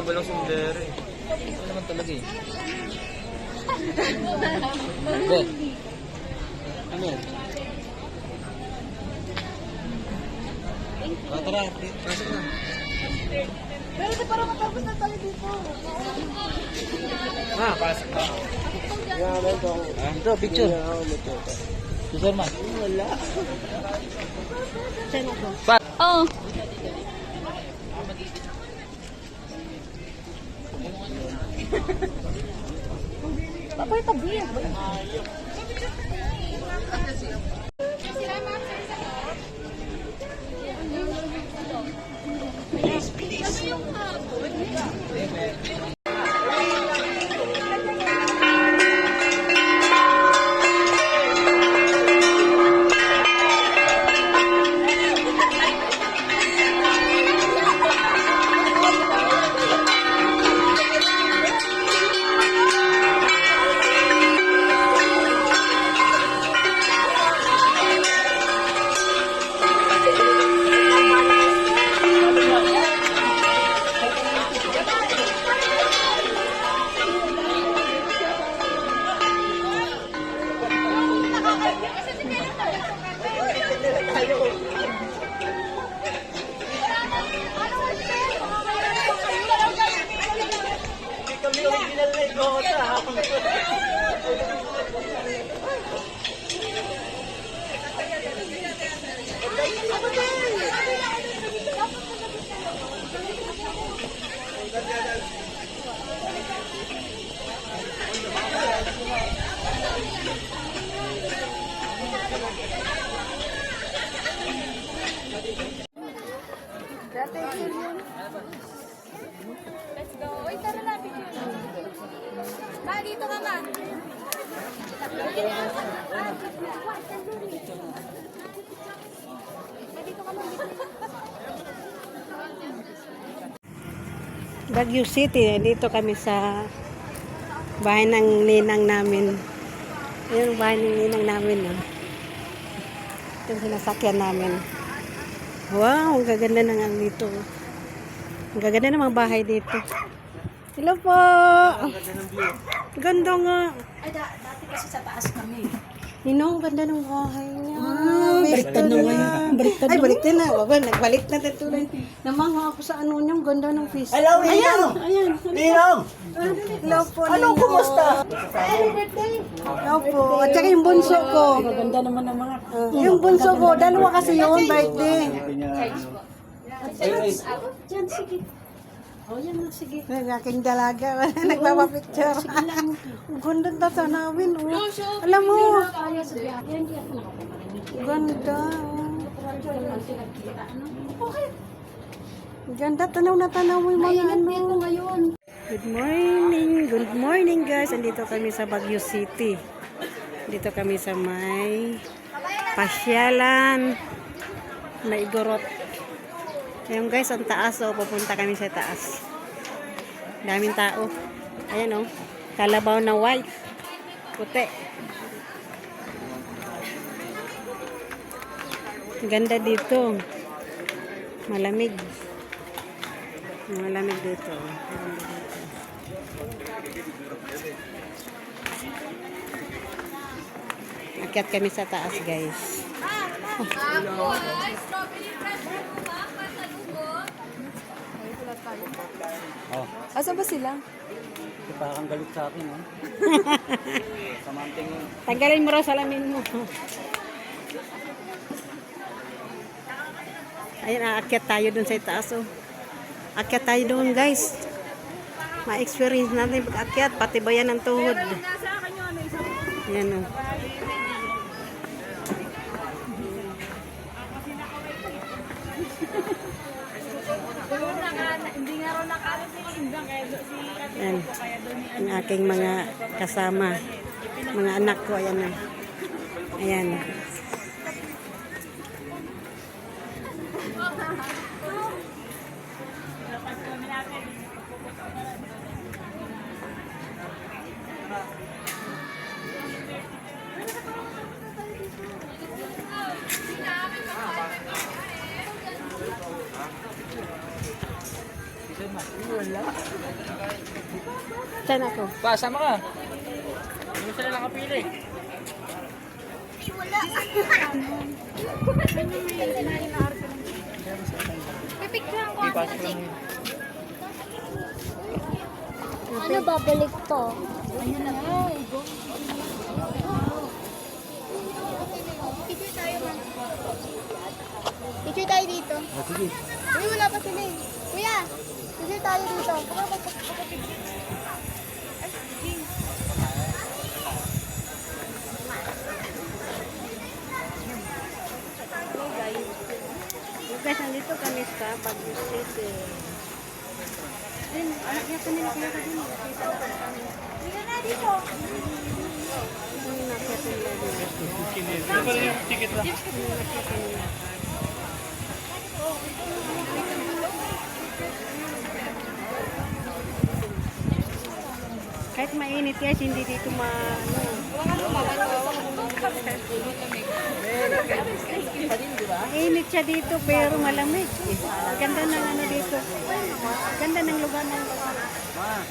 magkabilang sombrero eh. Ano naman talaga eh. Go. Ano? Tara, pasok na. Pero di parang matapos na tayo dito. Pasok na. Ito, picture. Picture man. Wala. Oh. Papay tabi. Let's go. Uy, tara na, picture. Ma, dito ka ma. Baguio City, dito kami sa bahay ng ninang namin. Ayun, bahay ng ninang namin. No? Ito yung sinasakyan namin. Wow, ang gaganda ng ang dito. Ang gaganda ng mga bahay dito. Hello po! Ganda nga. Ay, dati kasi sa taas kami. Nino, ang ganda ng bahay niya. Baliktad na ngayon. Ay, baliktad na. Wag, nagbalik na dito lang. Namanga ako sa ano niya, ang ganda ng fish. Hello, Ninong! Ayan. Ninong! Hello po, Anong Nino. kumusta? Hello po. At saka yung bunso ko. Maganda naman ang mga... Yung bunso ko, dalawa kasi yun, birthday. Diyan, sige. Oh, yan na, sige. Ang aking dalaga, nagpapapicture. Ang ganda na tanawin, oh. Alam mo, Kaya sa biyahe, hindi ako nakapagparinig. ganda. Okay. Ganda, tanaw na tanaw mo yung mga Maingat dito ano. ngayon. Good morning guys. Andito kami sa Baguio City. Dito kami sa may pasyalan. May Igorot. Ayun guys, ang taas oh. Pupunta kami sa taas. Daming tao. Ayan oh. Kalabaw na white. Puti. Ganda dito. Malamig. Malamig dito. Akyat kami sa taas, guys. Oh, Asan ba sila? ito parang galit sa akin eh. Kamanting yun. Tanggalin mo raw salamin mo. Ayun, aakyat tayo dun sa taas, oh. Akyat tayo dun, guys. Ma-experience natin pag-akyat, pati bayan ng tuhod. Ayan, oh. Ayan, ang aking mga kasama, mga anak ko, ayan na. Ayan. Saan ako? Pa, sama ka. Hindi mo sila nakapili. Pipicturean ko. Ipasok lang yun. Ano, babalik to? Ayun na. Picture tayo, man. Picture tayo dito. Oh, sige. Uy, wala pa sila eh. Kuya, picture tayo dito. Guys, nandito kami sa Baguio City. Ayun, anak niya kanila kaya ka din. Hindi na dito. Ayun, nakita nila dito. Ano pala yung ticket lang? Kahit mainit guys, hindi dito mainit siya dito pero malamig. Ganda ng ano dito. Ganda ng lugar ng lugar. Ma,